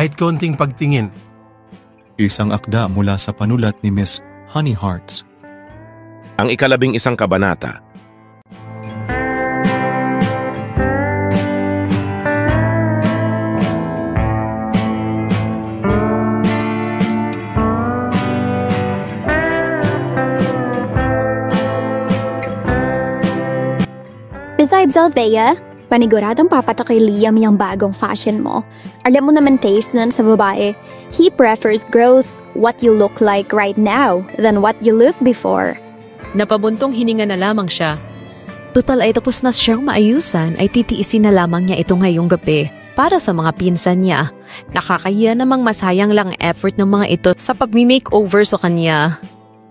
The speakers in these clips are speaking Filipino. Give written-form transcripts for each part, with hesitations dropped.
kahit konting pagtingin. Isang akda mula sa panulat ni Miss Honey Hearts. Ang 11 kabanata. Besides Althea, paniguradong papatok kay Liam yung bagong fashion mo. Alam mo naman taste nun sa babae. He prefers girls what you look like right now than what you look before. Napabuntong hininga na lamang siya. Total ay tapos na siyang maayusan ay titiisin na lamang niya ito ngayong gabi para sa mga pinsan niya. Nakakahiya namang masayang lang effort ng mga ito sa pag-makeover sa kanya.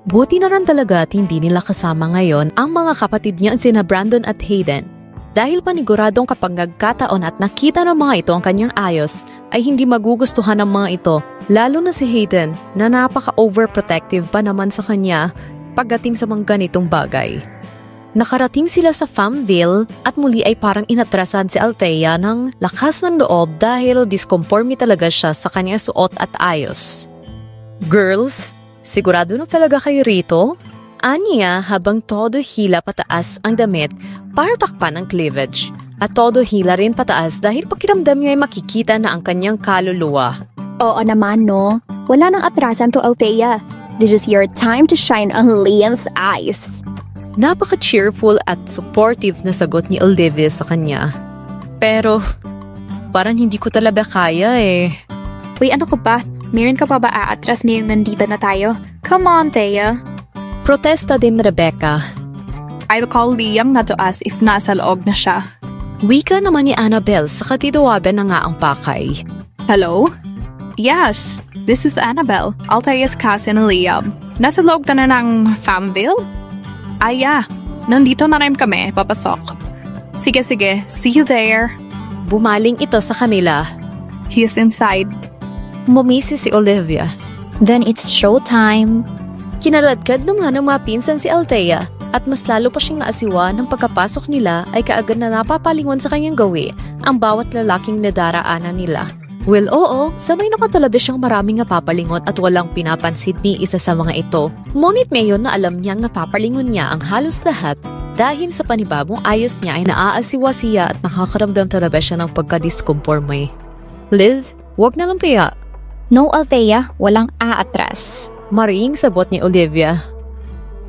Buti na rin talaga at hindi nila kasama ngayon ang mga kapatid niya sina Brandon at Hayden. Dahil paniguradong kapag nagkataon at nakita ng mga ito ang kanyang ayos, ay hindi magugustuhan ng mga ito, lalo na si Hayden na napaka-overprotective pa naman sa kanya pagdating sa mga ganitong bagay. Nakarating sila sa Farmville at muli ay parang inatrasan si Althea ng lakas ng loob dahil disconforme talaga siya sa kanyang suot at ayos. Girls, sigurado na talaga kayo rito? Aniya habang todo hila pataas ang damit para takpan ang cleavage at todo hila rin pataas dahil pakiramdam niya ay makikita na ang kanyang kaluluwa. Oo naman no, wala nang atrasan to Althea. This is your time to shine on Liam's eyes. Napaka-cheerful at supportive na sagot ni Olivia sa kanya. Pero parang hindi ko talaga kaya eh. Uy, ano ko pa? Meron ka pa ba aatras ngayong nandito na tayo? Come on, Thea. Protesta din Rebecca. I'll call Liam na to us if nasa loob na siya. Wika naman ni Annabelle sa katidawaban na nga ang pakay. Hello? Yes, this is Annabelle, Althea's cousin Liam. Nasa loob ka na ng Farmville? Yeah. Nandito na rin kami, papasok. Sige, see you there. Bumaling ito sa kanila. He's inside. Mumisi si Olivia. Then it's showtime. Kinaladkad naman ng mga pinsan si Althea at mas lalo pa siyang naasiwa ng pagkapasok nila ay kaagad na napapalingon sa kanyang gawi ang bawat lalaking nadaraanan nila. Well, oo, sanay naman talaga siyang maraming napapalingon at walang pinapansin ni isa sa mga ito. Ngunit ngayon na alam niyang napapalingon niya ang halos lahat dahil sa panibagong ayos niya ay naaasiwa siya at makakaramdam talaga siya ng pagka-disconforme. Liz, wag na lang kaya. No, Althea, walang aatras. Maring sabot ni Olivia.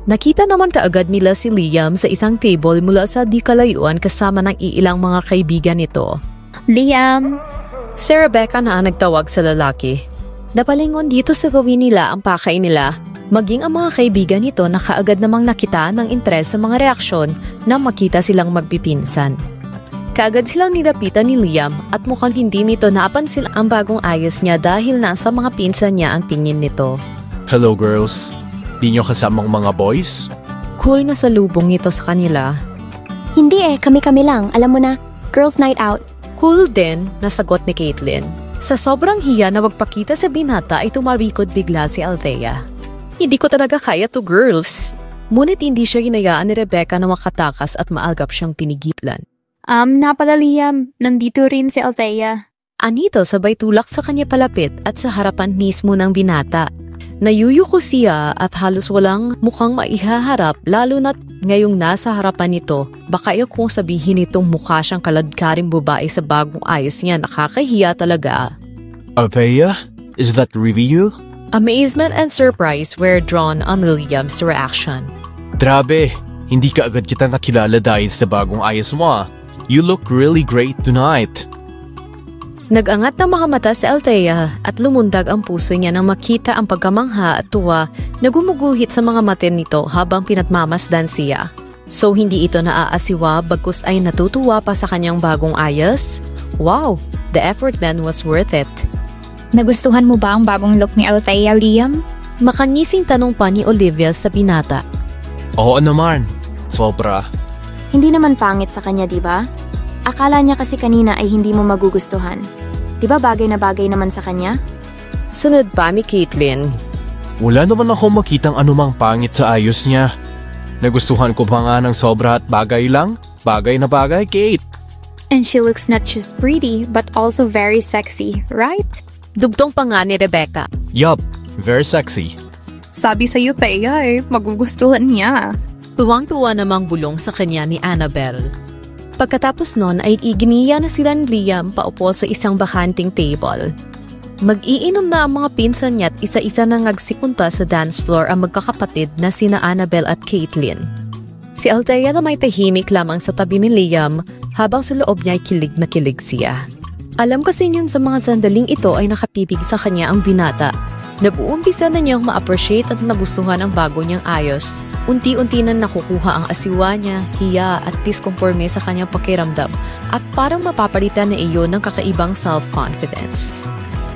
Nakita naman kaagad nila si Liam sa isang table mula sa di kalayuan kasama ng iilang mga kaibigan nito. Liam! Si Rebecca na nagtawag sa lalaki. Napalingon dito sa gawin nila ang pakay nila. Maging ang mga kaibigan nito na kaagad namang nakita ng interes sa mga reaksyon na makita silang magpipinsan. Kaagad silang nilapitan ni Liam at mukhang hindi nito napansin ang bagong ayos niya dahil nasa mga pinsan niya ang tingin nito. Hello girls, di nyo kasamang mga boys? Cool na salubong ito sa kanila. Hindi kami-kami lang, alam mo na, girls night out. Cool din, nasagot ni Caitlin. Sa sobrang hiya na wagpakita sa binata ay tumarikod bigla si Althea. Hindi ko talaga kaya to girls. Ngunit hindi siya hinayaan ni Rebecca na makatakas at maalgap siyang tinigilan. Napala Liam, nandito rin si Althea. Anito sabay tulak sa kanya palapit at sa harapan mismo ng binata. Nayuyuko siya at halos walang mukhang maihaharap lalo na't ngayong nasa harapan nito. Baka kung sabihin nitong mukha siyang kaladkaring babae sa bagong ayos niya, nakakahiya talaga. Althea, is that really you? Amazement and surprise were drawn on Liam's reaction. Grabe, hindi ka agad kita nakilala dahil sa bagong ayos mo. You look really great tonight. Nag-angat ng mga mata si Althea at lumundag ang puso niya nang makita ang pagkamangha at tuwa na gumuguhit sa mga mata nito habang pinatmamasdan siya. So hindi ito naaasiwa bagkus ay natutuwa pa sa kanyang bagong ayos? Wow, the effort then was worth it. Nagustuhan mo ba ang bagong look ni Althea, Liam? Makangising tanong pa ni Olivia sa binata. Oo naman, sobra. Hindi naman pangit sa kanya, di ba? Akala niya kasi kanina ay hindi mo magugustuhan. Di ba bagay na bagay naman sa kanya? Sunod pa ni Caitlin. Wala naman ako makitang anumang pangit sa ayos niya. Nagustuhan ko pa nga ng sobra at bagay lang. Bagay na bagay, Kate. And she looks not just pretty, but also very sexy, right? Dugtong pa nga ni Rebecca. Yup, very sexy. Sabi sa'yo, Thea, magugustuhan niya. Tuwang-tuwa namang bulong sa kanya ni Annabelle. Pagkatapos nun ay iginiya na sila ni Liam paupo sa isang bakanting table. Mag-iinom na ang mga pinsan niya at isa-isa na ngagsikunta sa dance floor ang magkakapatid na sina Annabelle at Caitlin. Si Althea na may tahimik lamang sa tabi ni Liam habang sa loob niya ay kilig na kilig siya. Alam kasi niyon sa mga sandaling ito ay nakapipig sa kanya ang binata. Nabuumpisa na niyang ma-appreciate at nagustuhan ang bago niyang ayos. Unti-unti na nakukuha ang asiwa niya, hiya at disconforme sa kanyang pakiramdam at parang mapapalitan na iyon ng kakaibang self-confidence.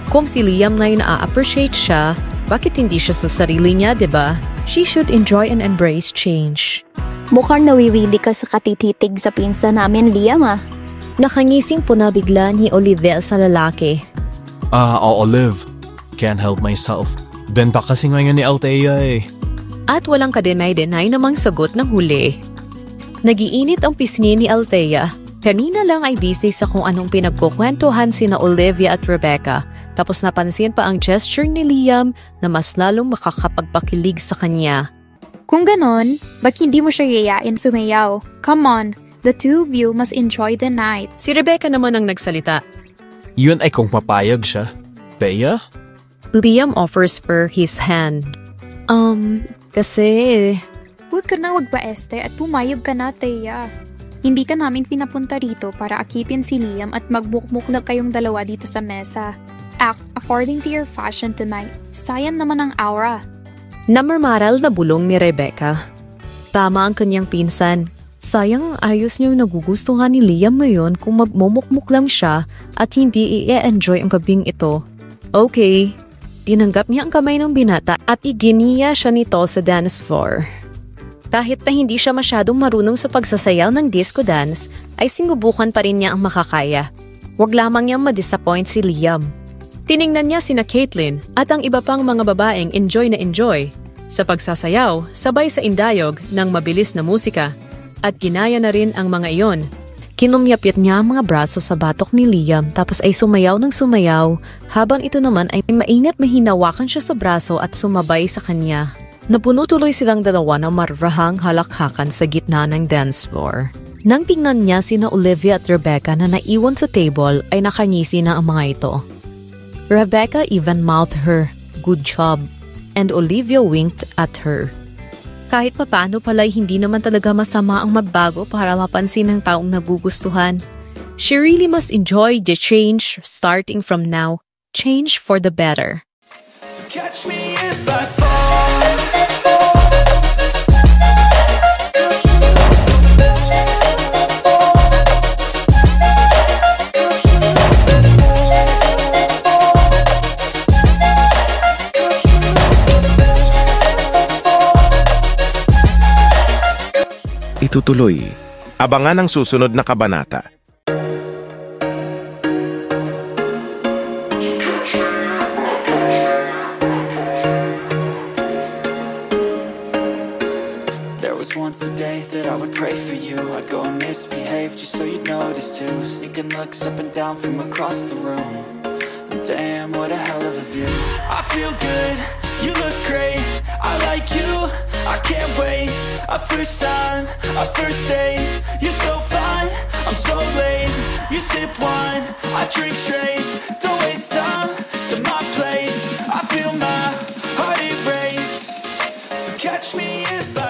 Kung si Liam na yung na-appreciate siya, bakit hindi siya sa sarili niya, diba? She should enjoy and embrace change. Mukhang nawiwili ka sa katititig sa pinsa namin, Liam Nakangising po na bigla ni Olivia sa lalaki. Olive. Can't help myself. Ben pa kasi ngayon ni Althea At walang kadeny-deny namang sagot ng huli. Nagiinit ang pisngi ni Althea. Kanina lang ay busy sa kung anong pinagkukwentuhan sina Olivia at Rebecca. Tapos napansin pa ang gesture ni Liam na mas lalong makakapagpakilig sa kanya. Kung ganon, bak hindi mo siya yayain sumayaw? Come on, the two of you must enjoy the night. Si Rebecca naman ang nagsalita. Yun ay kung papayag siya. Thea? Liam offers her his hand. Kasi... Huwag ka na wagpa-este at pumayag ka na, Thea. Hindi ka namin pinapunta rito para akipin si Liam at magbukmuk na kayong dalawa dito sa mesa. Act according to your fashion tonight. Sayang naman ang aura. Namarmaral na bulong ni Rebecca. Tama ang kanyang pinsan. Sayang ang ayos niyo nagugustuhan ni Liam ngayon kung magmumukmuk lang siya at hindi i-enjoy ang gabing ito. Okay. Tinanggap niya ang kamay ng binata at iginiya siya nito sa dance floor. Kahit pa hindi siya masyadong marunong sa pagsasayaw ng disco dance, ay sinubukan pa rin niya ang makakaya. Huwag lamang niyang ma-disappoint si Liam. Tiningnan niya sina Caitlin at ang iba pang mga babaeng enjoy na enjoy sa pagsasayaw sabay sa indayog ng mabilis na musika at ginaya na rin ang mga iyon. Kinumyapyat niya ang mga braso sa batok ni Liam tapos ay sumayaw ng sumayaw habang ito naman ay mainit mahinawakan siya sa braso at sumabay sa kanya. Napuno tuloy silang dalawa ng marahang halakhakan sa gitna ng dance floor. Nang tingnan niya sina Olivia at Rebecca na naiwan sa table ay nakangisi na ang mga ito. Rebecca even mouthed her, "Good job," and Olivia winked at her. Kahit papaano pala'y hindi naman talaga masama ang magbago para mapansin ng taong nagugustuhan. She really must enjoy the change starting from now. Change for the better. So catch me if I fall. Itutuloy. Abangan ang susunod na kabanata. There was once a day that I would pray for you. I'd go and misbehave just so you'd notice too. Sneaking looks up and down from across the room. And damn, what a hell of a view. I feel good, you look great. I like you, I can't wait. A first time, a first date. You're so fine, I'm so late. You sip wine, I drink straight. Don't waste time to my place. I feel my heart erase. So catch me if I